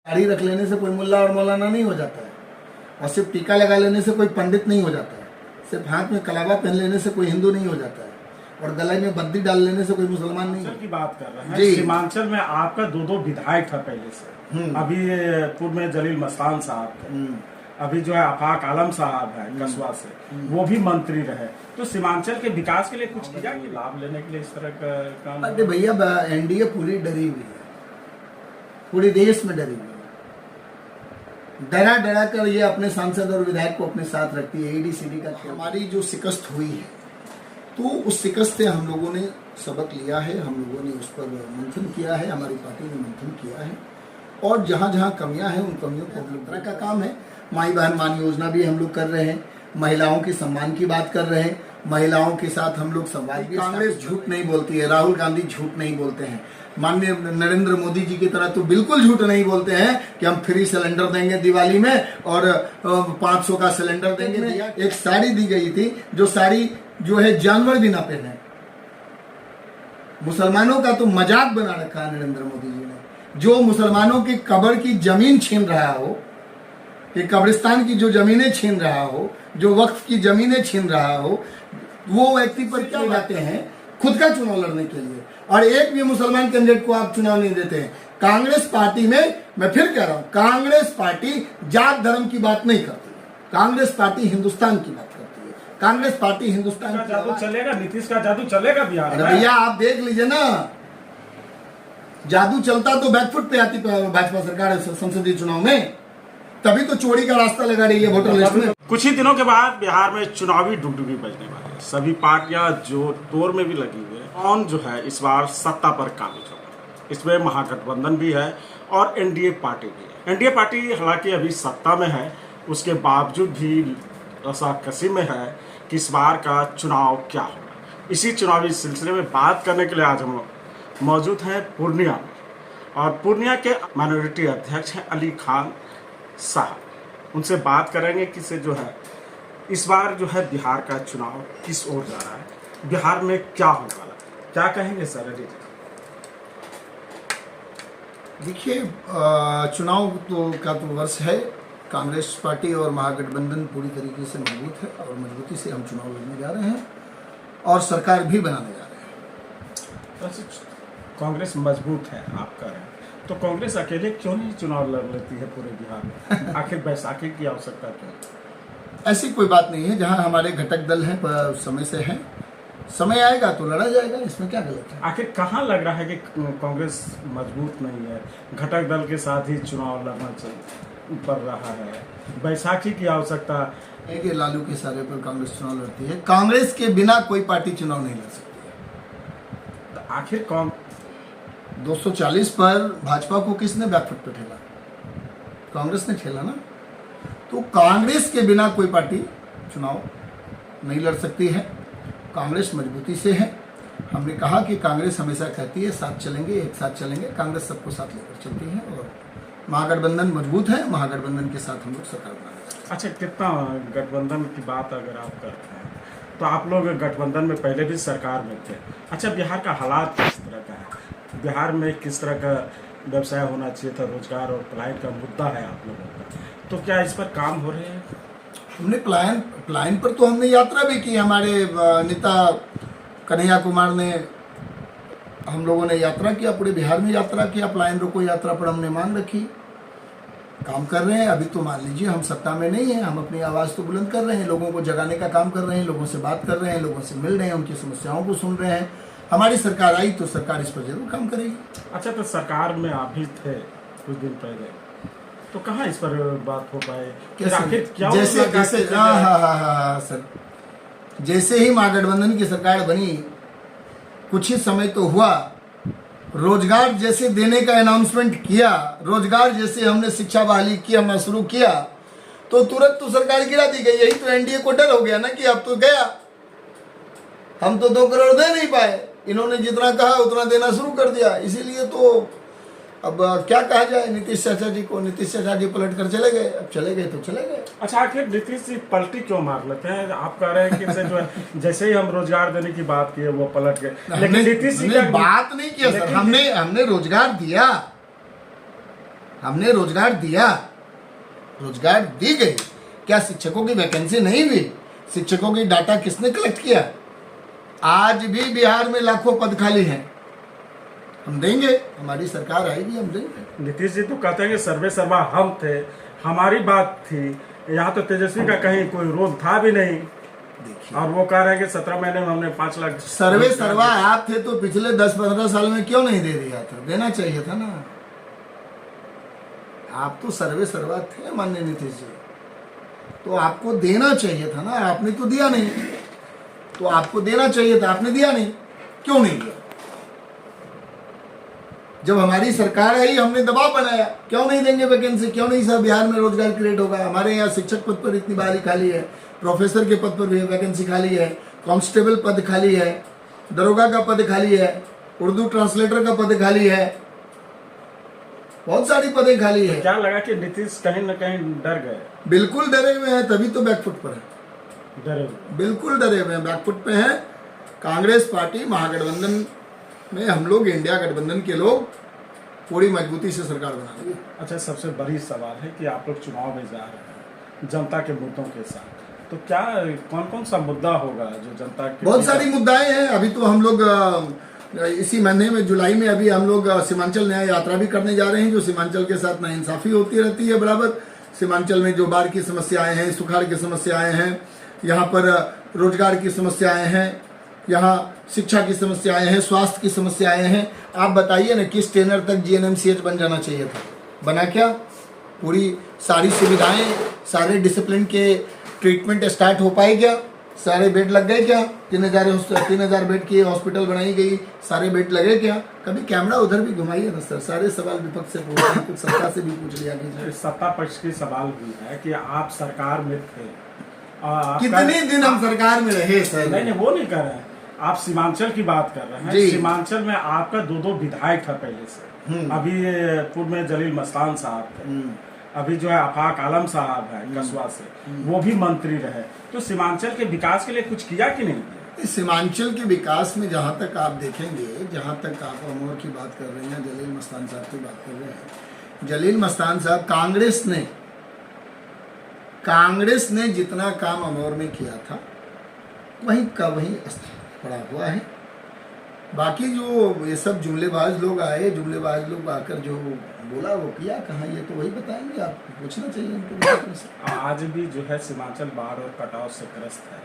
दाढ़ी रख लेने से कोई मुल्ला और मौलाना नहीं हो जाता है, और सिर्फ टीका लगा लेने से कोई पंडित नहीं हो जाता है, सिर्फ हाथ में कलावा पहन लेने से कोई हिंदू नहीं हो जाता है, और गले में बद्दी डाल लेने से कोई मुसलमान नहीं। की बात कर रहे हैं, सीमांचल में आपका दो विधायक था पहले से, अभी पूर्व में जलील मस्तान साहब थे, अभी जो है आफाक आलम साहब है कसबा से, वो भी मंत्री रहे। तो सीमांचल के विकास के लिए कुछ किया कि लाभ लेने के लिए इस तरह का काम? अरे भैया, एनडीए पूरी डरी हुई है, पूरे देश में डरी हुई है। डरा डरा कर ये अपने सांसद और विधायक को अपने साथ रखती है। एडीसीडी का हमारी जो शिकस्त हुई है, तो उस शिकस्त से हम लोगों ने सबक लिया है, हम लोगों ने उस पर मंथन किया है, हमारी पार्टी ने मंथन किया है, और जहाँ जहाँ कमियां हैं उन कमियों को हम लोग तरह का काम है। माई बहन मान योजना भी हम लोग कर रहे हैं, महिलाओं के सम्मान की बात कर रहे हैं, महिलाओं के साथ हम लोग संवाद भी। कांग्रेस झूठ नहीं बोलती है, राहुल गांधी झूठ नहीं बोलते हैं, माननीय नरेंद्र मोदी जी की तरह तो बिल्कुल झूठ नहीं बोलते हैं कि हम फ्री सिलेंडर देंगे दिवाली में और 500 का सिलेंडर देंगे। एक साड़ी दी गई थी, जो साड़ी जो है जानवर भी ना पहने। मुसलमानों का तो मजाक बना रखा है नरेंद्र मोदी जी ने। जो मुसलमानों की कब्र की जमीन छीन रहा हो, कि कब्रिस्तान की जो जमीनें छीन रहा हो, जो वक्फ की जमीनें छीन रहा हो, वो व्यक्ति पर क्या जाते हैं खुद का चुनाव लड़ने के लिए, और एक भी मुसलमान कैंडिडेट को आप चुनाव नहीं देते हैं। कांग्रेस पार्टी में, मैं फिर कह रहा हूं, कांग्रेस पार्टी जात धर्म की बात नहीं करती है, कांग्रेस पार्टी हिंदुस्तान की बात करती है। कांग्रेस पार्टी हिंदुस्तान का जादू चलेगा, नीतीश का जादू चलेगा बिहार में। भैया आप देख लीजिए ना, जादू चलता तो बैकफुट पे आती भाजपा सरकार संसदीय चुनाव में, तभी तो चोरी का रास्ता लगा रही है वोटर लिस्ट में। कुछ ही दिनों के बाद बिहार में चुनावी डुगडुगी बजने वाली है। सभी पार्टियां जो दौर में भी लगी हुई है, कौन जो है इस बार सत्ता पर काबिज होगा। इसमें महागठबंधन भी है और एनडीए पार्टी भी है। एनडीए पार्टी हालांकि अभी सत्ता में है, उसके बावजूद भी रसाकसी में है कि इस बार का चुनाव क्या होगा। इसी चुनावी सिलसिले में बात करने के लिए आज हम मौजूद हैं पूर्णिया में, और पूर्णिया के माइनॉरिटी अध्यक्ष हैं अली खान साहब। उनसे बात करेंगे कि से जो है इस बार जो है बिहार का चुनाव किस ओर जा रहा है, बिहार में क्या होने वाला है, क्या कहेंगे सर? देखिए, चुनाव का तो वर्ष है। कांग्रेस पार्टी और महागठबंधन पूरी तरीके से मजबूत है, और मजबूती से हम चुनाव लड़ने जा रहे हैं और सरकार भी बनाने जा रहे हैं। कांग्रेस मजबूत है आप कह रहे हैं, तो कांग्रेस अकेले क्यों नहीं चुनाव लड़ लेती है पूरे बिहार में? आखिर बैसाखी की आवश्यकता क्यों? ऐसी कोई बात नहीं है। जहां हमारे घटक दल हैं समय से हैं, समय आएगा तो लड़ा जाएगा, इसमें क्या गलत है। आखिर कहाँ लग रहा है कि कांग्रेस मजबूत नहीं है, घटक दल के साथ ही चुनाव लड़ना पड़ रहा है, बैसाखी की आवश्यकता है कि लालू के सारे पर कांग्रेस चुनाव लड़ती है। कांग्रेस के बिना कोई पार्टी चुनाव नहीं लड़ सकती है। तो आखिर कौन 240 पर भाजपा को किसने बैकफुट पे ठेला? कांग्रेस ने ठेला ना। तो कांग्रेस के बिना कोई पार्टी चुनाव नहीं लड़ सकती है। कांग्रेस मजबूती से है। हमने कहा कि कांग्रेस हमेशा कहती है साथ चलेंगे, एक साथ चलेंगे। कांग्रेस सबको साथ लेकर चलती है, और महागठबंधन मजबूत है। महागठबंधन के साथ हम लोग सरकार बनाएंगे। अच्छा, कितना गठबंधन की बात अगर आप करते हैं तो आप लोग गठबंधन में पहले भी सरकार में थे। अच्छा, बिहार का हालात किस तरह का है? बिहार में किस तरह का व्यवसाय होना चाहिए था? रोजगार और पलायन का मुद्दा है आप लोगों का, तो क्या इस पर काम हो रहे हैं? हमने पलायन पर तो हमने यात्रा भी की। हमारे नेता कन्हैया कुमार ने, हम लोगों ने यात्रा किया, पूरे बिहार में यात्रा किया। पलायन रोको यात्रा पर हमने मांग रखी, काम कर रहे हैं। अभी तो मान लीजिए हम सत्ता में नहीं है, हम अपनी आवाज़ तो बुलंद कर रहे हैं, लोगों को जगाने का काम कर रहे हैं, लोगों से बात कर रहे हैं, लोगों से मिल रहे हैं, उनकी समस्याओं को सुन रहे हैं। हमारी सरकार आई तो सरकार इस पर जरूर काम करेगी। अच्छा, तो सरकार में आप भी थे कुछ दिन पहले, तो कहाँ इस पर बात हो पाए? सर, जैसे ही महागठबंधन की सरकार बनी, कुछ ही समय तो हुआ, रोजगार जैसे देने का अनाउंसमेंट किया, रोजगार जैसे हमने शिक्षा बहाली की, हमने शुरू किया, तो तुरंत तो सरकार गिरा दी गई। यही तो एनडीए को डर हो गया ना कि अब तो गया, हम तो 2 करोड़ दे नहीं पाए। इन्होंने जितना कहा उतना देना शुरू कर दिया। इसीलिए तो अब क्या कहा जाए नीतीश चाचा जी को। नीतीश चाचा जी पलट कर चले गए, अब चले गए तो चले गए। अच्छा, आखिर नीतीश जी पलटी क्यों मार लेते हैं? आप कह रहे हैं कि जो है जैसे ही हम रोजगार देने की बात की वो पलट गए, लेकिन नीतीश जी बात नहीं किया सर। हमने रोजगार दिया, हमने रोजगार दिया, रोजगार दी गई। क्या शिक्षकों की वैकेंसी नहीं हुई? शिक्षकों की डाटा किसने कलेक्ट किया? आज भी बिहार में लाखों पद खाली हैं। हम देंगे, हमारी सरकार आएगी, हम देंगे। नीतीश जी तो कहते हैं कि सर्वे सर्वा हम थे, हमारी बात थी। यहाँ तो तेजस्वी का कहीं कोई रोल था भी नहीं। देखिए, और वो कह रहे हैं कि 17 महीने में हमने 5 लाख सर्वे सर्वा आप थे तो पिछले 10-15 साल में क्यों नहीं दे दिया था? देना चाहिए था ना। आप तो सर्वे सर्वा थे माननीय नीतीश जी, तो आपको देना चाहिए था ना। आपने तो दिया नहीं, तो आपको देना चाहिए था, आपने दिया नहीं। क्यों नहीं दिया? जब हमारी सरकार आई हमने दबाव बनाया, क्यों नहीं देंगे वैकेंसी, क्यों नहीं सर बिहार में रोजगार क्रिएट होगा। हमारे यहाँ शिक्षक पद पर इतनी बहाली खाली है, प्रोफेसर के पद पर भी वैकेंसी खाली है, कांस्टेबल पद खाली है, दरोगा का पद खाली है, उर्दू ट्रांसलेटर का पद खाली है, बहुत सारी पदें खाली है। क्या लगा कि नीतीश कहीं न कहीं डर गए? बिल्कुल डरे हुए हैं, तभी तो बैकफुट पर है। डरे हुए, बिल्कुल डरे हुए हैं, बैकफुट पे हैं। कांग्रेस पार्टी महागठबंधन में हम लोग, इंडिया गठबंधन के लोग पूरी मजबूती से सरकार बनाएंगे। अच्छा, सबसे बड़ी सवाल है कि आप लोग चुनाव में जा रहे हैं जनता के मुद्दों के साथ, तो क्या कौन कौन सा मुद्दा होगा जो जनता के? बहुत सारी मुद्दाएं हैं। अभी तो हम लोग इसी महीने में जुलाई में अभी हम लोग सीमांचल न्याय यात्रा भी करने जा रहे हैं, जो सीमांचल के साथ नाइंसाफी होती रहती है बराबर। सीमांचल में जो बाढ़ की समस्याएं हैं, सुखाड़ की समस्याएं हैं, यहाँ पर रोजगार की समस्याएं हैं, यहाँ शिक्षा की समस्याएं हैं, स्वास्थ्य की समस्याएं हैं। आप बताइए ना, किस टेनर तक GNMCH बन जाना चाहिए था? बना क्या? पूरी सारी सुविधाएं, सारे डिसिप्लिन के ट्रीटमेंट स्टार्ट हो पाए क्या? सारे बेड लग गए क्या? 3000 बेड की हॉस्पिटल बनाई गई, सारे बेड लगे क्या? कभी कैमरा उधर भी घुमाइए ना सर, सारे सवाल विपक्ष से पूछ रहे हैं, कुछ सत्ता से भी पूछ लिया कीजिए। सत्ता पक्ष की सवाल भी है कि आप सरकार में थे, कितने दिन हम सरकार में रहे सर? नहीं, वो नहीं कर रहे हैं, आप सीमांचल की बात कर रहे हैं। सीमांचल में आपका 2 विधायक था पहले से। अभी पूर्व में जलील मस्तान साहब थे, अभी जो है आफाक आलम साहब है कसवा से, वो भी मंत्री रहे। तो सीमांचल के विकास के लिए कुछ किया कि नहीं? सीमांचल के विकास में जहाँ तक आप देखेंगे, जहाँ तक आप अमोर की बात कर रहे हैं, जलील मस्तान साहब की बात कर रहे हैं, जलील मस्तान साहब कांग्रेस ने जितना काम अमोर में किया था वहीं का वहीं पड़ा हुआ है। बाकी जो ये सब जुमलेबाज लोग आए, जुमलेबाज लोग आकर जो बोला वो किया कहाँ, ये तो वही बताएंगे। आपको पूछना चाहिए उनको। आज भी जो है सीमांचल बाढ़ और कटाव से ग्रस्त है,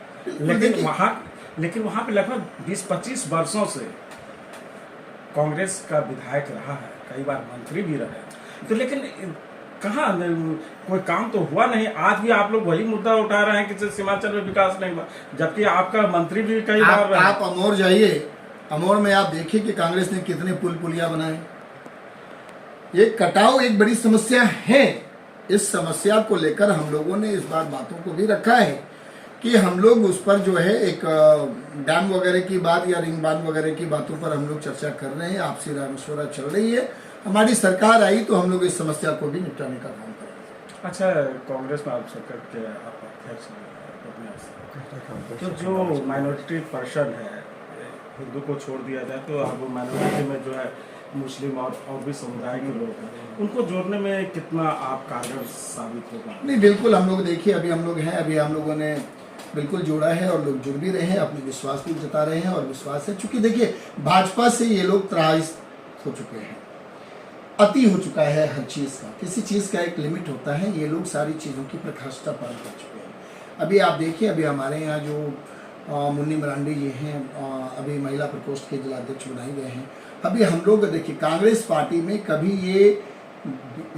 लेकिन वहाँ पे लगभग 20-25 वर्षों से कांग्रेस का विधायक रहा है, कई बार मंत्री भी रहे, तो लेकिन कहाँ कोई काम तो हुआ नहीं। आज भी आप लोग वही मुद्दा उठा रहे हैं कि सीमांचल में विकास नहीं हुआ, जबकि आपका मंत्री भी कई बार आप अमोर जाइए, अमोर में आप देखिए कि कांग्रेस ने कितने पुल पुलिया बनाए। ये कटाव एक बड़ी समस्या है। इस समस्या को लेकर हम लोगों ने इस बार बातों को भी रखा है कि हम लोग उस पर जो है एक डैम वगैरह की बात या रिंग बांध वगैरह की बातों पर हम लोग चर्चा कर रहे हैं, आपसी राय मशवरा चल रही है। हमारी सरकार आई तो हम लोग इस समस्या को भी निपटाने का काम करेंगे। अच्छा, कांग्रेस में आप सरकार के आप अध्यक्ष, तो जो माइनॉरिटी पर्सन है, हिंदू को छोड़ दिया जाए तो अब माइनॉरिटी में जो है मुस्लिम और भी समुदाय के लोग हैं, उनको जोड़ने में कितना आप कारगर साबित होगा? नहीं, बिल्कुल हम लोग देखिए, अभी हम लोग हैं, अभी हम लोगों ने बिल्कुल जोड़ा है और लोग जुड़ भी रहे हैं, अपने विश्वास भी जता रहे हैं। और विश्वास है, चूंकि देखिए भाजपा से ये लोग त्रास हो चुके हैं, अति हो चुका है हर चीज़ का। किसी चीज़ का एक लिमिट होता है, ये लोग सारी चीज़ों की प्रकाष्ठा पार कर चुके हैं। अभी आप देखिए, अभी हमारे यहाँ जो मुन्नी मरांडी जी हैं, अभी महिला प्रकोष्ठ के जिलाध्यक्ष बनाए गए हैं। अभी हम लोग देखिए, कांग्रेस पार्टी में कभी ये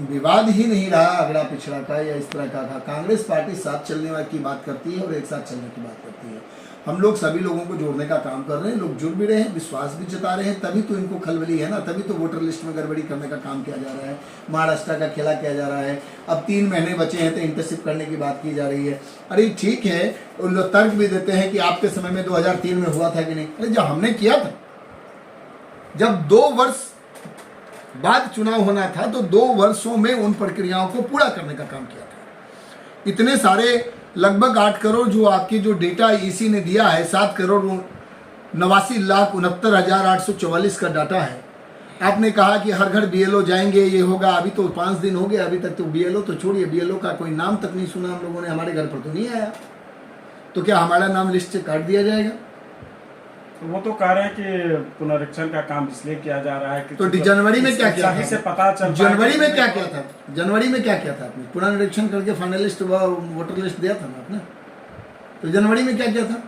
विवाद ही नहीं रहा अगड़ा पिछड़ा का या इस तरह का था। कांग्रेस पार्टी साथ चलने की बात करती है और एक साथ चलने की बात करती है। हम लोग सभी लोगों को जोड़ने का काम कर रहे हैं, लोग जुड़ भी रहे हैं, विश्वास भी जता रहे हैं, तभी तो इनको खलबली है ना, तभी तो वोटर लिस्ट में गड़बड़ी करने का काम किया जा रहा है, महाराष्ट्र का खेला किया जा रहा है। अब 3 महीने बचे हैं तो इंटर्नशिप करने की बात की जा रही है। अरे ठीक है, उन लोग तर्क भी देते हैं कि आपके समय में 2003 में हुआ था कि नहीं। अरे जब हमने किया था, जब 2 वर्ष बाद चुनाव होना था तो 2 वर्षों में उन प्रक्रियाओं को पूरा करने का काम किया था। इतने सारे लगभग 8 करोड़ जो आपकी जो डेटा ईसी ने दिया है, 7,89,69,844 का डाटा है। आपने कहा कि हर घर बीएलओ जाएंगे, ये होगा। अभी तो 5 दिन हो गए, अभी तक तो बीएलओ तो छोड़िए, बीएलओ का कोई नाम तक नहीं सुना हम लोगों ने, हमारे घर पर तो नहीं आया। तो क्या हमारा नाम लिस्ट से काट दिया जाएगा? तो वो तो कह रहे हैं कि पुनरीक्षण का काम इसलिए किया जा रहा है कि तो जनवरी में क्या किया सही से पता चल जनवरी में क्या किया था? जनवरी में क्या किया था आपने? पुनरीक्षण करके फाइनलिस्ट वोटर लिस्ट दिया था ना आपने। तो जनवरी में क्या किया था?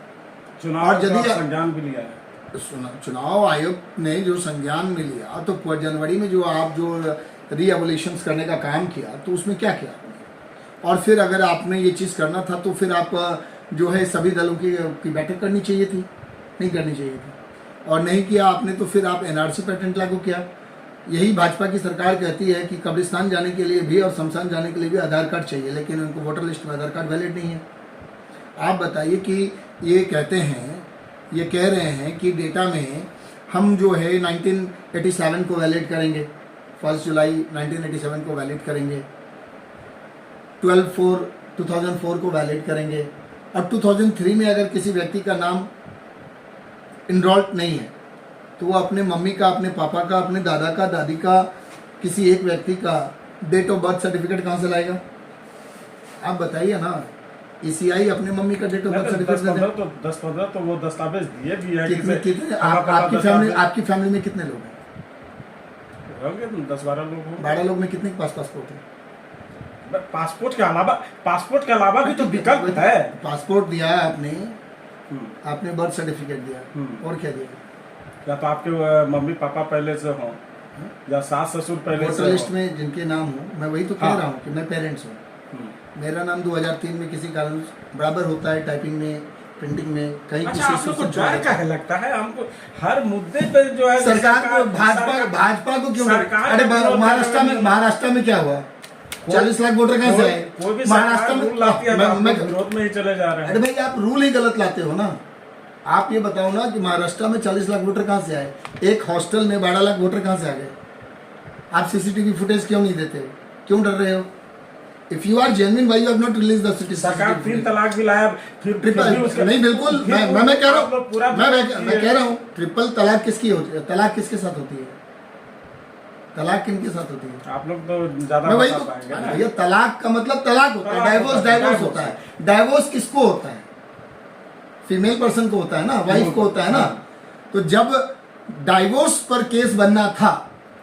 चुनाव और यदि का संज्ञान भी लिया है। चुनाव आयोग ने जो संज्ञान में लिया, तो जनवरी में जो आप जो रीएवोल्यूशन करने का काम किया, तो उसमें क्या किया आपने? और फिर अगर आपने ये चीज़ करना था तो फिर आप जो है सभी दलों की बैठक करनी चाहिए थी, नहीं करनी चाहिए थी। और नहीं किया आपने तो फिर आप एनआरसी पेटेंट लागू किया। यही भाजपा की सरकार कहती है कि कब्रिस्तान जाने के लिए भी और शमशान जाने के लिए भी आधार कार्ड चाहिए, लेकिन उनको वोटर लिस्ट में आधार कार्ड वैलिड नहीं है। आप बताइए कि ये कहते हैं, ये कह रहे हैं कि डेटा में हम जो है 1987 को वैलिड करेंगे, 1 जुलाई 1987 को वैलिड करेंगे, 12/4/2004 को वैलिड करेंगे, और 2003 में अगर किसी व्यक्ति का नाम इनरोल्ड नहीं है तो वो अपने मम्मी का, अपने पापा का, अपने दादा का, दादी का, किसी एक व्यक्ति का डेट ऑफ बर्थ सर्टिफिकेट कहाँ से लाएगा? आप बताइए ना। ईसीआई अपने मम्मी का डेट ऑफ बर्थ सर्टिफिकेट दे दे। 10-15 तो वो दस्तावेज दिए भी है। कितने आपकी फैमिली में कितने लोग हैं? होंगे 10-12 लोग होंगे। 12 लोग में कितने के पास पासपोर्ट है? पासपोर्ट के अलावा भी तो विकल्प है। पासपोर्ट दिया है आपने बर्थ सर्टिफिकेट दिया, और क्या दिया? या तो आपके मम्मी पापा पहले से हो, या सास ससुर पहले से वोटर लिस्ट में जिनके नाम हो, मैं वही तो कह रहा हूँ कि मैं पेरेंट्स हूँ। मेरा नाम 2003 में किसी कारण बराबर होता है, टाइपिंग में, प्रिंटिंग में, कहीं अच्छा, आप लोग को डर क्या है लगता है हमको हर मुद्दे पे जो है सरकार को, भाजपा को क्यों? अरे महाराष्ट्र में क्या हुआ? 40 लाख वोटर कहाँ से आए? महाराष्ट्र में विरोध में ही चले जा रहे हैं। अरे भाई, आप रूल ही गलत लाते हो ना। आप ये बताओ ना कि महाराष्ट्र में 40 लाख वोटर कहाँ से आए? एक हॉस्टल में 12 लाख वोटर कहाँ से आ गए? आप सीसीटीवी फुटेज क्यों नहीं देते हो? क्यों डर रहे हो? If you are genuine, why you have not release the city? सरकार 3 तलाक भी लाया, फिर नहीं, बिल्कुल मैं कह रहा हूँ, मैं कह रहा हूँ ट्रिपल तलाक किसकी होती है? तलाक किसके साथ होती है? तलाक किनके साथ होती है? आप लोग तो ज्यादा मैं वही बता तो, पाएंगे ना। ये तलाक का मतलब तलाक होता है, डाइवोर्स होता है। डाइवोर्स किसको होता है? फीमेल पर्सन को होता है ना, वाइफ को होता है ना। तो जब डाइवोर्स पर केस बनना था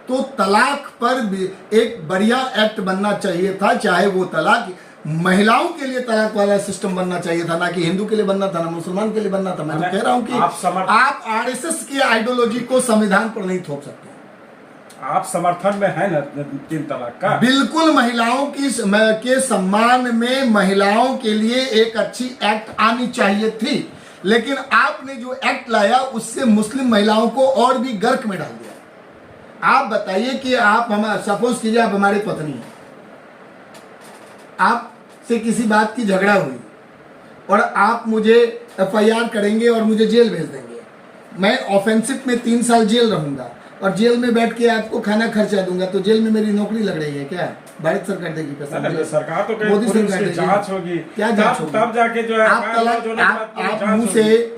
तो तलाक पर भी एक बढ़िया एक्ट बनना चाहिए था, चाहे वो तलाक महिलाओं के लिए तलाक वाला सिस्टम बनना चाहिए था, ना कि हिंदू के लिए बनना था, ना मुसलमान के लिए बनना था। मैं तो कह रहा हूं कि आप आरएसएस की आइडियोलॉजी को संविधान पर नहीं थोप सकते। आप समर्थन में है ना 3 तलाक का? बिल्कुल, महिलाओं के सम्मान में महिलाओं के लिए एक अच्छी एक्ट आनी चाहिए थी, लेकिन आपने जो एक्ट लाया उससे मुस्लिम महिलाओं को और भी गर्क में डाल दिया। आप बताइए कि आप सपोज कीजिए आप हमारी पत्नी हैं, आपसे किसी बात की झगड़ा हुई और आप मुझे एफआईआर करेंगे और मुझे जेल भेज देंगे। मैं ऑफेंसिव में 3 साल जेल रहूंगा और जेल में बैठ के आपको खाना खर्चा दूंगा, तो जेल में मेरी नौकरी लग रही है क्या? भारत सरकार देगी पैसा? सरकार तो मोदी सरकार देगी। जांच होगी, क्या जांच होगी? तब जाके जो है आप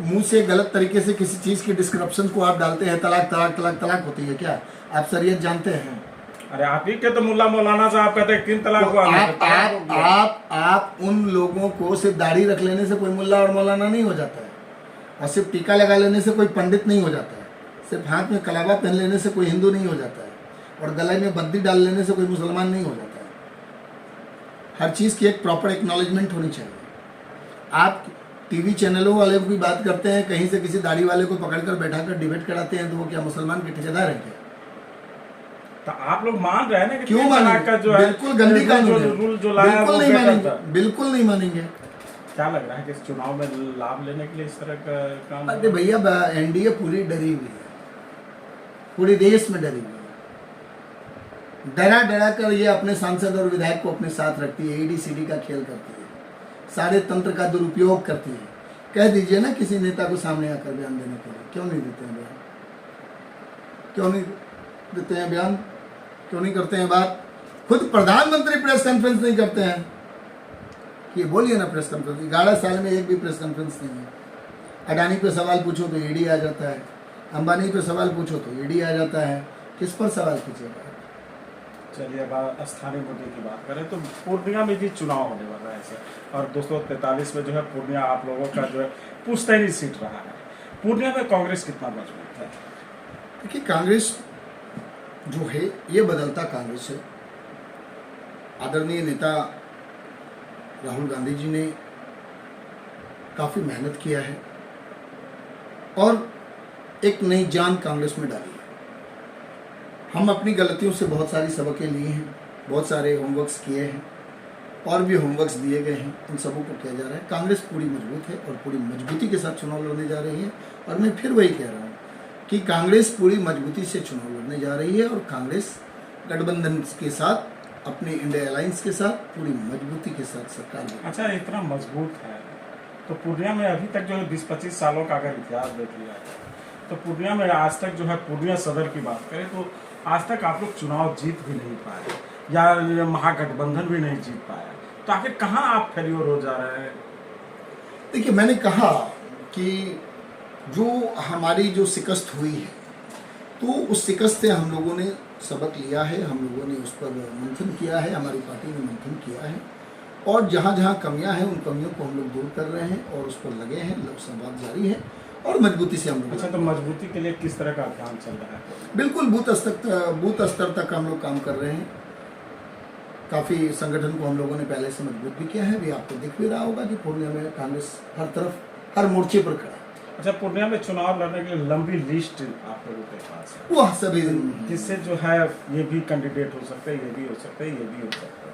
मुंह से गलत तरीके से किसी चीज की डिस्क्रिप्शन को आप डालते हैं, तलाक तलाक तलाक तलाक होती है क्या? आप शरीयत जानते हैं? अरे आप ही के तो मुल्ला मौलाना साहब कहते हैं 3 तलाक हुआ। आप उन लोगों को सिर्फ दाढ़ी रख लेने से कोई मुल्ला और मौलाना नहीं हो जाता है, और सिर्फ टीका लगा लेने से कोई पंडित नहीं हो जाता है, सिर्फ हाथ में कलावा पहन लेने से कोई हिंदू नहीं हो जाता है, और गले में बद्दी डाल लेने से कोई मुसलमान नहीं हो जाता है। हर चीज़ की एक प्रॉपर एक्नॉलेजमेंट होनी चाहिए। आप टीवी चैनलों वाले की बात करते हैं, कहीं से किसी दाढ़ी वाले को पकड़कर बैठाकर डिबेट कराते हैं, तो वो क्या मुसलमान के ठेकेदार हैं क्या? तो आप लोग मान रहे हैं ना कि क्यों मानेंगे? जो है बिल्कुल गंदी कानून है, बिल्कुल नहीं मानेंगे, बिल्कुल नहीं मानेंगे। क्या लग रहा है कि इस चुनाव में लाभ लेने के लिए इस तरह का काम? अरे भैया, एनडीए पूरी डरी हुई है, पूरे देश में डरी हुई है। डरा कर ये अपने सांसद और विधायक को अपने साथ रखती है, एडीसीडी का खेल करती है, सारे तंत्र का दुरुपयोग करती है। कह दीजिए ना किसी नेता को सामने आकर बयान देने के लिए, क्यों नहीं देते हैं बयान? क्यों नहीं देते हैं बयान? क्यों नहीं करते हैं बात? खुद प्रधानमंत्री प्रेस कॉन्फ्रेंस नहीं करते हैं कि बोलिए ना प्रेस कॉन्फ्रेंस। 11 साल में एक भी प्रेस कॉन्फ्रेंस नहीं है। अडानी पे सवाल पूछो तो ईडी आ जाता है, अंबानी पे सवाल पूछो तो ईडी आ जाता है, किस पर सवाल कीजिएगा? चलिए अब स्थानीय मुद्दे की बात करें तो पूर्णिया में भी चुनाव होने वाला है सर, और 243 में जो है पूर्णिया आप लोगों का जो है पुश्तैनी सीट रहा है। पूर्णिया में कांग्रेस कितना मजबूत है? देखिए, कांग्रेस जो है ये बदलता कांग्रेस है। आदरणीय नेता राहुल गांधी जी ने काफ़ी मेहनत किया है और एक नई जान कांग्रेस में डाली है। हम अपनी गलतियों से बहुत सारी सबकें लिए हैं, बहुत सारे होमवर्क्स किए हैं और भी होमवर्क्स दिए गए हैं, उन सबों को किया जा रहा है। कांग्रेस पूरी मजबूत है और पूरी मजबूती के साथ चुनाव लड़ने जा रही है। और मैं फिर वही कह रहा हूँ कि कांग्रेस पूरी मजबूती से चुनाव लड़ने जा रही है और कांग्रेस गठबंधन के साथ, अपने इंडिया अलायंस के साथ पूरी मजबूती के साथ सरकार में। अच्छा, इतना मजबूत है तो पूर्णिया में अभी तक जो है 20-25 सालों का अगर इतिहास देख लिया जाए तो पूर्णिया में आज तक जो है, पूर्णिया सदर की बात करें तो आज तक आप लोग चुनाव जीत भी नहीं पाए या ये महागठबंधन भी नहीं जीत पाया, तो आखिर कहाँ आप फेल्योर हो जा रहे हैं? देखिए, मैंने कहा कि जो हमारी जो शिकस्त हुई है तो उस शिकस्त से हम लोगों ने सबक लिया है, हम लोगों ने उस पर मंथन किया है, हमारी पार्टी ने मंथन किया है और जहाँ जहाँ कमियां हैं उन कमियों को हम लोग दूर कर रहे हैं और उस पर लगे हैं। लोक संवाद जारी है और मजबूती से हम लोग। अच्छा, तो मजबूती के लिए किस तरह का अभियान चल रहा है? बिल्कुल बूथ स्तर तक हम लोग काम कर रहे हैं। काफ़ी संगठन को हम लोगों ने पहले से मजबूत भी किया है। अभी आपको दिख भी रहा होगा कि पूर्णिया में कांग्रेस हर तरफ, हर मोर्चे पर खड़ा है। अच्छा, पूर्णिया में चुनाव लड़ने के लिए लंबी लिस्ट आप लोगों के पास है, वो सभी जिससे जो है ये भी कैंडिडेट हो सकते हैं, ये भी हो सकते हैं, ये भी हो सकता है।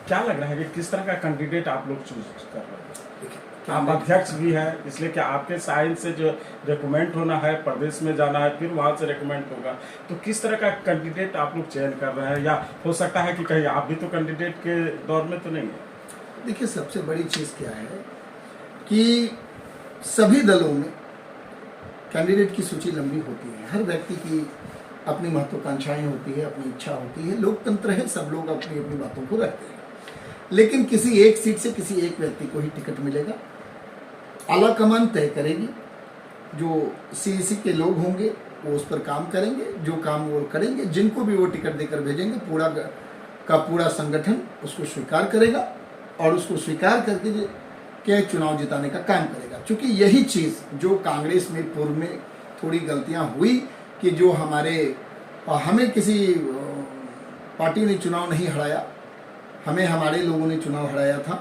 क्या लग रहा है कि किस तरह का कैंडिडेट आप लोग चूज कर रहे हैं? आप अध्यक्ष भी है, इसलिए क्या आपके साइड से जो रिकमेंड होना है, प्रदेश में जाना है, फिर वहाँ से रिकमेंड होगा, तो किस तरह का कैंडिडेट आप लोग चयन कर रहे हैं? या हो सकता है कि कहीं आप भी तो कैंडिडेट के दौर में तो नहीं है? देखिए, सबसे बड़ी चीज़ क्या है कि सभी दलों में कैंडिडेट की सूची लंबी होती है। हर व्यक्ति की अपनी महत्वाकांक्षाएं होती है, अपनी इच्छा होती है। लोकतंत्र है, सब लोग अपनी अपनी बातों को रखते हैं, लेकिन किसी एक सीट से किसी एक व्यक्ति को ही टिकट मिलेगा। आला कमान तय करेगी, जो सीईसी के लोग होंगे वो उस पर काम करेंगे, जो काम वो करेंगे, जिनको भी वो टिकट देकर भेजेंगे पूरा का पूरा संगठन उसको स्वीकार करेगा और उसको स्वीकार करके के चुनाव जिताने का काम करेगा। क्योंकि यही चीज़ जो कांग्रेस में पूर्व में थोड़ी गलतियां हुई कि जो हमें किसी पार्टी ने चुनाव नहीं हराया, हमें हमारे लोगों ने चुनाव हराया था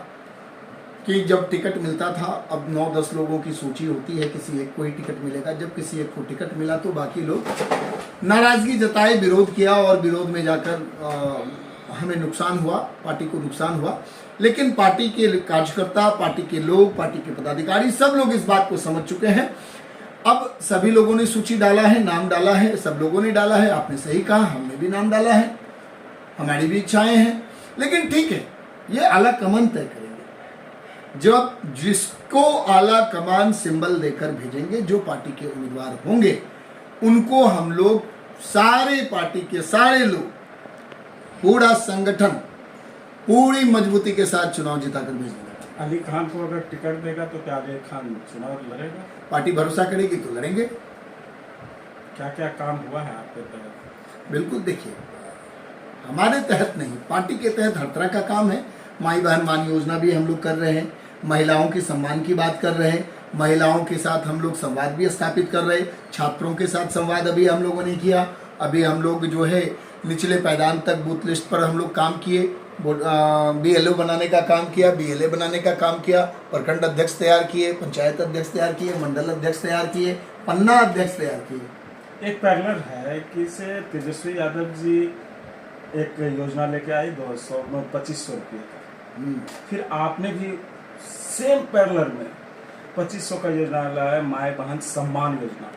कि जब टिकट मिलता था, अब 9-10 लोगों की सूची होती है, किसी एक को ही टिकट मिलेगा। जब किसी एक को टिकट मिला तो बाकी लोग नाराज़गी जताए, विरोध किया और विरोध में जाकर हमें नुकसान हुआ, पार्टी को नुकसान हुआ। लेकिन पार्टी के कार्यकर्ता, पार्टी के लोग, पार्टी के पदाधिकारी सब लोग इस बात को समझ चुके हैं। अब सभी लोगों ने सूची डाला है, नाम डाला है, सब लोगों ने डाला है। आपने सही कहा, हमने भी नाम डाला है, हमारी भी इच्छाएं हैं। लेकिन ठीक है, ये आला कमान तय करेंगे। जब जिसको आला कमान सिंबल देकर भेजेंगे, जो पार्टी के उम्मीदवार होंगे, उनको हम लोग सारे पार्टी के सारे लोग, पूरा संगठन पूरी मजबूती के साथ चुनाव जिताकर भेज देगा। अली खान को अगर टिकट देगा तो क्या अली खान चुनाव लड़ेगा? पार्टी भरोसा करेगी तो लड़ेंगे। क्या क्या काम हुआ है आपके तहत? बिल्कुल, देखिए, हमारे तहत नहीं, पार्टी के तहत हर तरह का काम है। माई बहन मान योजना भी हम लोग कर रहे हैं, महिलाओं के सम्मान की बात कर रहे हैं, महिलाओं के साथ हम लोग संवाद भी स्थापित कर रहे हैं, छात्रों के साथ संवाद अभी हम लोगों ने किया। अभी हम लोग जो है निचले पायदान तक बूथ लिस्ट पर हम लोग काम किए, BLO बनाने का काम किया, BLA बनाने का काम किया, प्रखंड अध्यक्ष तैयार किए, पंचायत अध्यक्ष तैयार किए, मंडल अध्यक्ष तैयार किए, पन्ना अध्यक्ष तैयार किए। एक पैरेलल है कि से तेजस्वी यादव जी एक योजना लेके आई 2500 रुपये का, फिर आपने भी सेम पैरेलल में 2500 का योजना लाया, माए बहन सम्मान योजना।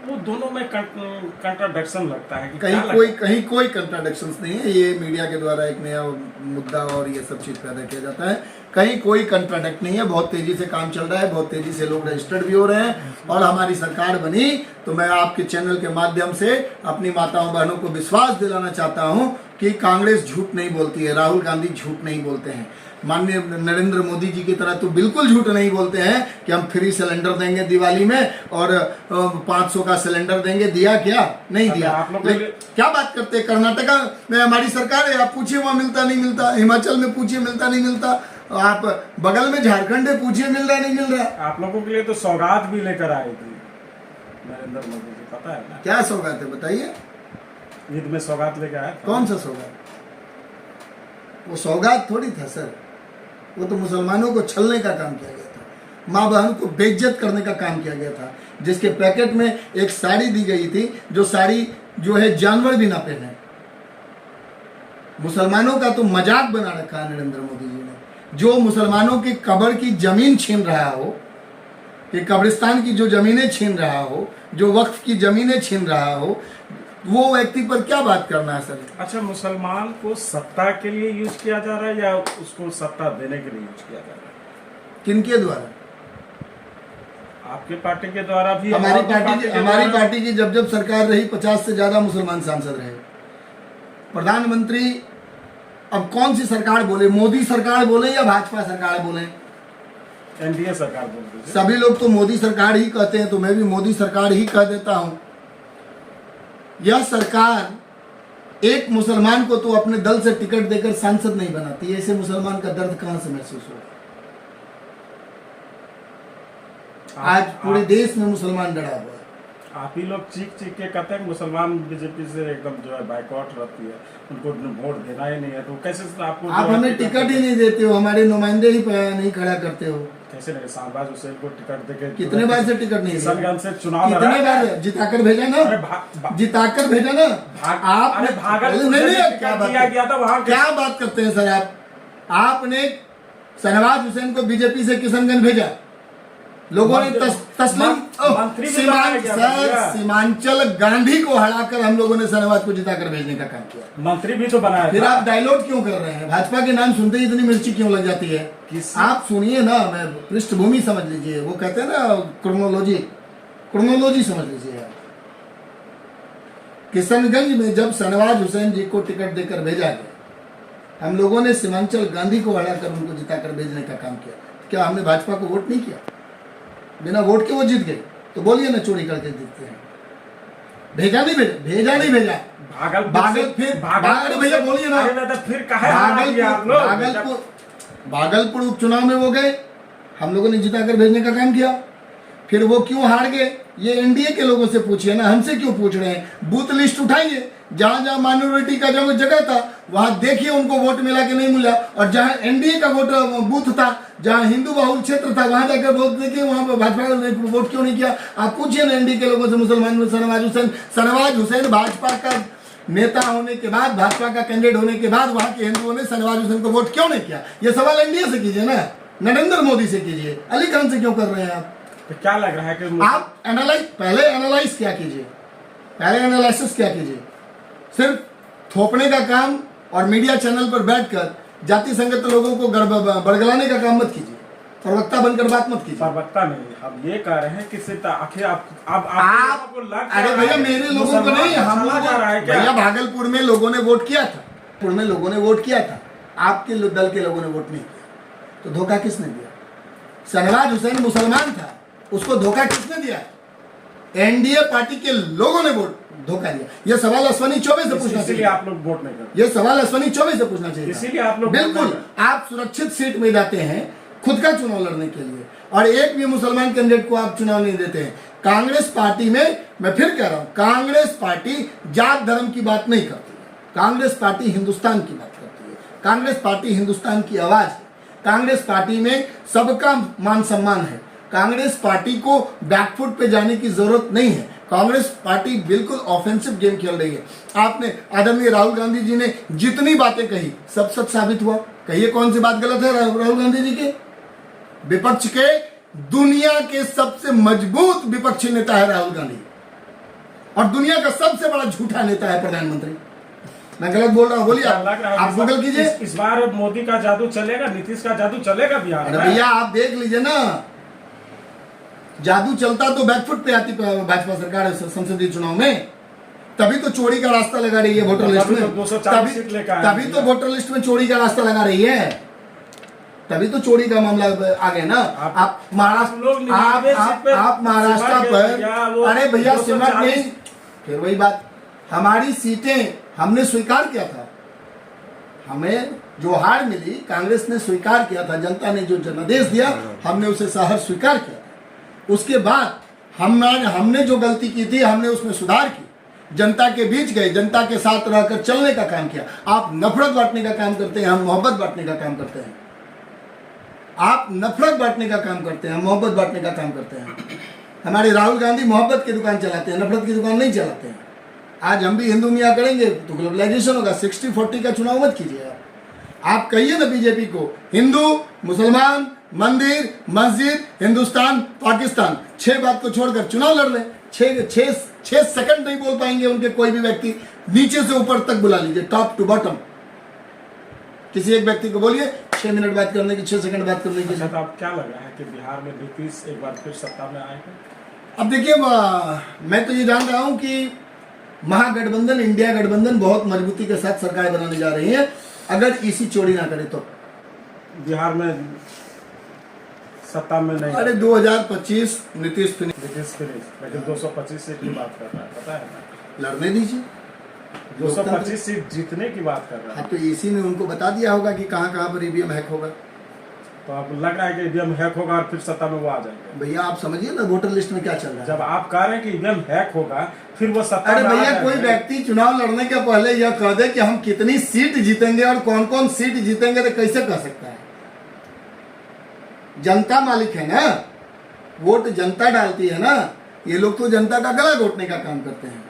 वो दोनों में कंट्राडिक्शन लगता है कि कहीं कोई कंट्राडिक्शंस नहीं है। ये मीडिया के द्वारा एक नया मुद्दा और ये सब चीज़ पैदा किया जाता है। कहीं कोई कंट्राडिक्ट नहीं है। बहुत तेजी से काम चल रहा है, बहुत तेजी से लोग रजिस्टर्ड भी हो रहे हैं और हमारी सरकार बनी तो मैं आपके चैनल के माध्यम से अपनी माताओं बहनों को विश्वास दिलाना चाहता हूं कि कांग्रेस झूठ नहीं बोलती है, राहुल गांधी झूठ नहीं बोलते हैं, माननीय नरेंद्र मोदी जी की तरह तो बिल्कुल झूठ नहीं बोलते हैं कि हम फ्री सिलेंडर देंगे दिवाली में और 500 का सिलेंडर देंगे। दिया क्या? नहीं दिया। क्या बात करते हैं? कर्नाटका में हमारी सरकार है, आप पूछिए वहां मिलता नहीं मिलता, हिमाचल में पूछिए मिलता नहीं मिलता, आप बगल में झारखंड है पूछिए मिल रहा नहीं मिल रहा। आप लोगों के लिए तो सौगात भी लेकर आए थे नरेंद्र मोदी जी, पता है ना? क्या सौगात है बताइए? ईद में सौगात लेकर आए। कौन सा सौगात? वो सौगात थोड़ी था सर, वो तो मुसलमानों को छलने का काम किया गया था, माँ बहन को बेइज्जत करने का काम किया गया था, जिसके पैकेट में एक साड़ी दी गई थी जो साड़ी जो है जानवर भी ना पहने। मुसलमानों का तो मजाक बना रखा है नरेंद्र मोदी जी ने। जो मुसलमानों की कब्र की जमीन छीन रहा हो, कि कब्रिस्तान की जो जमीनें छीन रहा हो, जो वक्फ की जमीनें छीन रहा हो, वो व्यक्ति पर क्या बात करना है सर? अच्छा, मुसलमान को सत्ता के लिए यूज किया जा रहा है या उसको सत्ता देने के लिए यूज किया जा रहा है? किनके द्वारा? आपके पार्टी के द्वारा भी। हमारी पार्टी की जब सरकार रही 50 से ज्यादा मुसलमान सांसद रहे। प्रधानमंत्री अब कौन सी सरकार बोले, मोदी सरकार बोले या भाजपा सरकार बोले? एनडीए सरकार बोलते हैं। सभी लोग तो मोदी सरकार ही कहते हैं, तो मैं भी मोदी सरकार ही कह देता हूं। यह सरकार एक मुसलमान को तो अपने दल से टिकट देकर सांसद नहीं बनाती है। ऐसे मुसलमान का दर्द कहां से महसूस होगा? आज पूरे देश में मुसलमान डरा हुआ है। आप ही लोग चीख चीख के कहते हैं मुसलमान बीजेपी से एकदम जो है बाइकआउट रहती है, उनको वोट देना ही नहीं है, तो कैसे आपको? आप हमें टिकट ही नहीं देते हो, हमारे नुमाइंदे ही नहीं खड़ा करते हो। कैसे लगे? शाहबाज हुसैन को टिकट देके कितने बार से टिकट नहीं किशनगंज से चुनाव कितने बार जिताकर भेजा ना? जिताकर भेजा ना? आप क्या था वहां? क्या बात करते हैं सर आप? आपने शहनवाज हुसैन को बीजेपी से किशनगंज भेजा, लोगों ने तस्लीम सीमांचल गांधी को हराकर हम लोगों ने शहनवाज को जिताकर भेजने का काम किया। मंत्री भी तो बनाया। फिर आप डायलॉग क्यों कर रहे हैं? भाजपा के नाम सुनते ही इतनी मिर्ची क्यों लग जाती है? आप सुनिए ना, मैं पृष्ठभूमि समझ लीजिए, वो कहते हैं ना क्रोनोलॉजी समझ लीजिए आप। किशनगंज में जब शहनवाज हुसैन जी को टिकट देकर भेजा गया, हम लोगों ने सीमांचल गांधी को हराकर उनको जिताकर भेजने का काम किया। क्या हमने भाजपा को वोट नहीं किया? बिना वोट के वो जीत गए, तो बोलिए ना चोरी करके जीतते हैं। भेजा नहीं भेजा? भेजा नहीं भेजा। भैया बोलिए ना, फिर भागलपुर उपचुनाव में वो गए, हम लोगों ने जिताकर भेजने का काम किया। फिर वो क्यों हार गए, ये एनडीए के लोगों से पूछिए ना, हमसे क्यों पूछ रहे हैं? बूथ लिस्ट उठाइए, जहां जहां माइनॉरिटी का जो जगह था वहां देखिए उनको वोट मिला कि नहीं मिला, और जहां एनडीए का बूथ था, जहां हिंदू बहुल क्षेत्र था, वहां जाकर वोट देखिए, वहां पर भाजपा ने वोट क्यों नहीं किया? आप पूछिए ना एनडीए के लोगों से, मुसलमान में शहनवाज हुसैन भाजपा का नेता होने के बाद, भाजपा का कैंडिडेट होने के बाद वहां के हिंदुओं ने शहनवाज हुसैन को वोट क्यों नहीं किया? ये सवाल एनडीए से कीजिए ना, नरेंद्र मोदी से कीजिए, अली खान से क्यों कर रहे हैं आप? तो क्या लग रहा है कि आप पहले एनालाइज क्या कीजिए, पहले एनालिसिस क्या कीजिए। सिर्फ थोपने का काम और मीडिया चैनल पर बैठकर जाति संगत लोगों को बरगलाने का काम मत कीजिए, प्रवक्ता बनकर बात मत कीजिए। प्रवक्ता नहीं, हम ये कह रहे हैं कि सिर्फ आखिर आप अरे भैया मेरे लोगों को नहीं, हम भैया भागलपुर में लोगों ने वोट किया था, भागलपुर में लोगों ने वोट किया था, आपके दल के लोगों ने वोट नहीं किया, तो धोखा किसने दिया? शहनवाज हुसैन मुसलमान था, उसको धोखा किसने दिया? एनडीए पार्टी के लोगों ने वोट धोखा दिया। यह सवाल अश्वनी चौबे से पूछना चाहिए। आप लोग वोट नहीं करते। यह सवाल अश्वनी चौबे से पूछना चाहिए। इसीलिए आप लोग बिल्कुल, आप सुरक्षित सीट में जाते हैं खुद का चुनाव लड़ने के लिए, और एक भी मुसलमान कैंडिडेट को आप चुनाव नहीं देते हैं। कांग्रेस पार्टी में, मैं फिर कह रहा हूं, कांग्रेस पार्टी जात धर्म की बात नहीं करती है, कांग्रेस पार्टी हिंदुस्तान की बात करती है, कांग्रेस पार्टी हिंदुस्तान की आवाज है, कांग्रेस पार्टी में सबका मान सम्मान है, कांग्रेस पार्टी को बैकफुट पे जाने की जरूरत नहीं है, कांग्रेस पार्टी बिल्कुल ऑफेंसिव गेम खेल रही है। आपने आदरणीय राहुल गांधी जी ने जितनी बातें कही सब सच साबित हुआ। कहिए कौन सी बात गलत है राहुल गांधी जी के? विपक्ष के दुनिया के सबसे मजबूत विपक्षी नेता है राहुल गांधी, और दुनिया का सबसे बड़ा झूठा नेता है प्रधानमंत्री। मैं गलत बोल रहा हूँ? बोलिए लग रहा है आप गूगल कीजिए। इस बार मोदी का जादू चलेगा, नीतीश का जादू चलेगा बिहार अरे में? भैया आप देख लीजिए ना, जादू चलता तो बैकफुट पे आती भाजपा सरकार संसदीय चुनाव में। तभी तो चोरी का रास्ता लगा रही है वोटर लिस्ट में, तभी तो वोटर लिस्ट में चोरी का रास्ता लगा रही है, तभी तो चोरी का मामला आ गया ना। आप महाराष्ट्र, आप महाराष्ट्र पर, अरे भैया सिमट नहीं, फिर वही बात, हमारी सीटें हमने स्वीकार किया था, हमें जो हार मिली कांग्रेस ने स्वीकार किया था, जनता ने जो जनादेश दिया हमने उसे सहर्ष स्वीकार किया। उसके बाद हमने जो गलती की थी हमने उसमें सुधार की, जनता के बीच गए, जनता के साथ रहकर चलने का काम किया। आप नफरत बांटने का काम करते हैं, हम मोहब्बत बांटने का काम करते हैं। आप नफरत बांटने का काम करते हैं, हम मोहब्बत बांटने का काम करते हैं। हमारे राहुल गांधी मोहब्बत की दुकान चलाते हैं, नफरत की दुकान नहीं चलाते हैं। आज हम भी हिंदू मियाँ करेंगे तो ग्लोबलाइजेशन होगा। 60-40 का चुनाव मत कीजिए। आप कहिए ना बीजेपी को, हिंदू, मुसलमान, मंदिर, मस्जिद, हिंदुस्तान, पाकिस्तान, 6 बात को छोड़कर चुनाव लड़ लें। 6 सेकंड नहीं बोल पाएंगे उनके कोई भी व्यक्ति, नीचे से ऊपर तक बुला लीजिए, टॉप टू बॉटम। किसी एक व्यक्ति को बोलिए 6 मिनट बात करने की, 6 सेकंड बात करने की। अच्छा, तो आप क्या लग रहा है कि बिहार में नीतीश एक बार फिर सत्ता में आएंगे? अब देखिए, मैं तो ये जान रहा हूं कि महागठबंधन, इंडिया गठबंधन बहुत मजबूती के साथ सरकार बनाने जा रही है। अगर इसी चोरी ना करे तो बिहार में सत्ता में नहीं। अरे 2025 नीतीश फिनिश, लेकिन 225 सीट की बात कर रहा है, पता है ना? लड़ने दीजिए। 225 सीट जीतने की बात कर रहा है। तो इसी ने उनको बता दिया होगा कि कहाँ कहाँ पर ईवीएम हैक होगा। तो आप लग रहा है कि ईवीएम हैक होगा और फिर सत्ता में वो आ जाएंगे? भैया आप समझिए ना वोटर लिस्ट में क्या चल रहा है। जब आप कह रहे हैं कि ईवीएम हैक होगा फिर वो सत्ता अरे में भैया, कोई व्यक्ति चुनाव लड़ने के पहले यह कह दे कि हम कितनी सीट जीतेंगे और कौन कौन सीट जीतेंगे तो कैसे कह सकता है? जनता मालिक है ना, वोट जनता डालती है ना। ये लोग तो जनता का गला घोटने का काम करते हैं,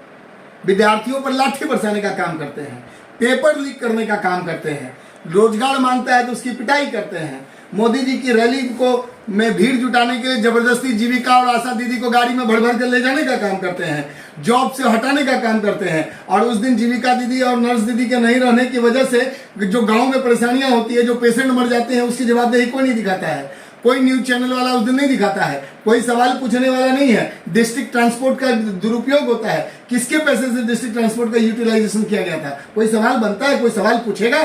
विद्यार्थियों पर लाठी बरसाने का काम करते हैं, पेपर लीक करने का काम करते हैं, रोजगार मांगता है तो उसकी पिटाई करते हैं। मोदी जी की रैली को में भीड़ जुटाने के लिए जबरदस्ती जीविका और आशा दीदी को गाड़ी में भर भर कर ले जाने का काम करते हैं, जॉब से हटाने का काम करते हैं। और उस दिन जीविका दीदी और नर्स दीदी के नहीं रहने की वजह से जो गाँव में परेशानियां होती है, जो पेशेंट मर जाते हैं, उसकी जवाबदेही कोई नहीं दिखाता है। कोई न्यूज चैनल वाला उस दिन नहीं दिखाता है, कोई सवाल पूछने वाला नहीं है। डिस्ट्रिक्ट ट्रांसपोर्ट का दुरुपयोग होता है, किसके पैसे से डिस्ट्रिक्ट ट्रांसपोर्ट का यूटिलाइजेशन किया गया था? कोई सवाल बनता है? कोई सवाल पूछेगा?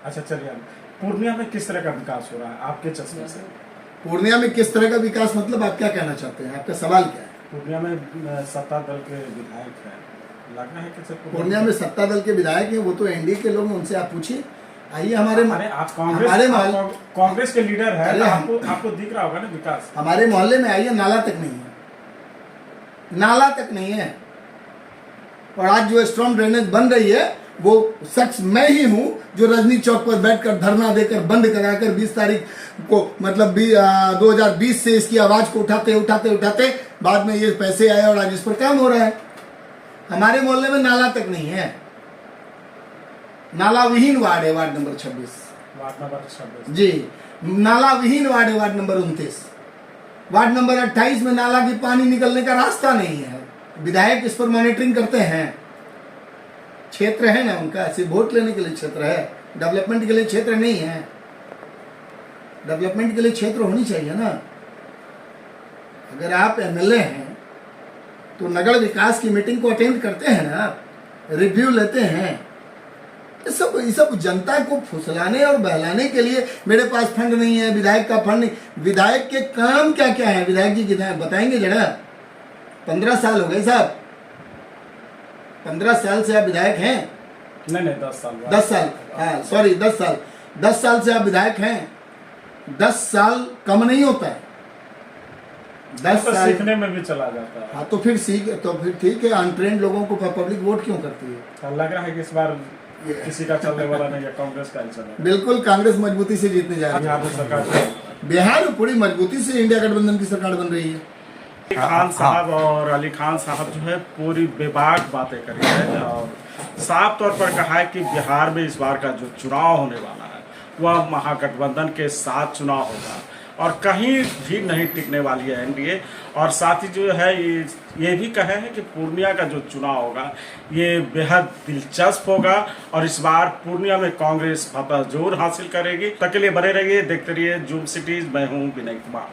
अच्छा चलिए, पूर्णिया में किस तरह का विकास हो रहा है आपके चश्मे से? पूर्णिया में किस तरह का विकास, मतलब आप क्या कहना चाहते हैं? आपका सवाल क्या है? पूर्णिया में सत्ता दल के विधायक है, लग रहा है कि पूर्णिया में सत्ता दल के विधायक हैं, वो तो एनडीए के लोग हैं, उनसे आप पूछिए। आइए हमारे, आप कांग्रेस के लीडर है, आपको दिख रहा होगा ना विकास। हमारे मोहल्ले में आइए, नाला तक नहीं है, नाला तक नहीं है। और आज जो स्ट्रॉन्ग ड्रेनेज बन रही है वो शख्स मैं ही हूं जो रजनी चौक पर बैठकर धरना देकर बंद कराकर 20 तारीख को, मतलब 2020 से इसकी आवाज को उठाते उठाते उठाते बाद में ये पैसे आए और आज इस पर काम हो रहा है। हमारे मोहल्ले में नाला तक नहीं है, नाला विहीन वार्ड है, वार्ड नंबर 26 जी, नाला विहीन वार्ड है, वार्ड नंबर 29। वार्ड नंबर 28 में नाला की पानी निकलने का रास्ता नहीं है। विधायक इस पर मॉनिटरिंग करते हैं, क्षेत्र है ना उनका, सिर्फ वोट लेने के लिए क्षेत्र है, डेवलपमेंट के लिए क्षेत्र नहीं है। डेवलपमेंट के लिए क्षेत्र होनी चाहिए ना। अगर आप एमएलए हैं तो नगर विकास की मीटिंग को अटेंड करते हैं ना, रिव्यू लेते हैं। ये सब जनता को फुसलाने और बहलाने के लिए, मेरे पास फंड नहीं है, विधायक का फंड नहीं। विधायक के काम क्या क्या है? विधायक जी कितना बताएंगे जरा? 15 साल हो गए साहब, 15 साल से आप विधायक हैं? नहीं 10 साल। 10 साल, हाँ सॉरी 10 साल। 10 साल से आप विधायक हैं। 10 साल कम नहीं होता है। 10 तो साल सीखने में भी चला जाता है। हाँ तो फिर ठीक है। अनट्रेंड लोगों को पब्लिक वोट क्यों करती है? लग रहा है कि इस बार किसी का चलने वाला नहीं है, कांग्रेस का ही चलेगा। बिल्कुल, कांग्रेस मजबूती से जीतने जा रही है। सरकार बिहार में पूरी मजबूती से इंडिया गठबंधन की सरकार बन रही है। खान साहब और अली खान साहब जो है पूरी बेबाक बातें करी है और साफ तौर पर कहा है कि बिहार में इस बार का जो चुनाव होने वाला है वह महागठबंधन के साथ चुनाव होगा और कहीं भी नहीं टिकने वाली है एनडीए। और साथ ही जो है ये भी कहे हैं कि पूर्णिया का जो चुनाव होगा ये बेहद दिलचस्प होगा और इस बार पूर्णिया में कांग्रेस फतह जरूर हासिल करेगी। तक के लिए बने रहिए, देखते रहिए जूम सिटीज। मैं हूँ विनय कुमार।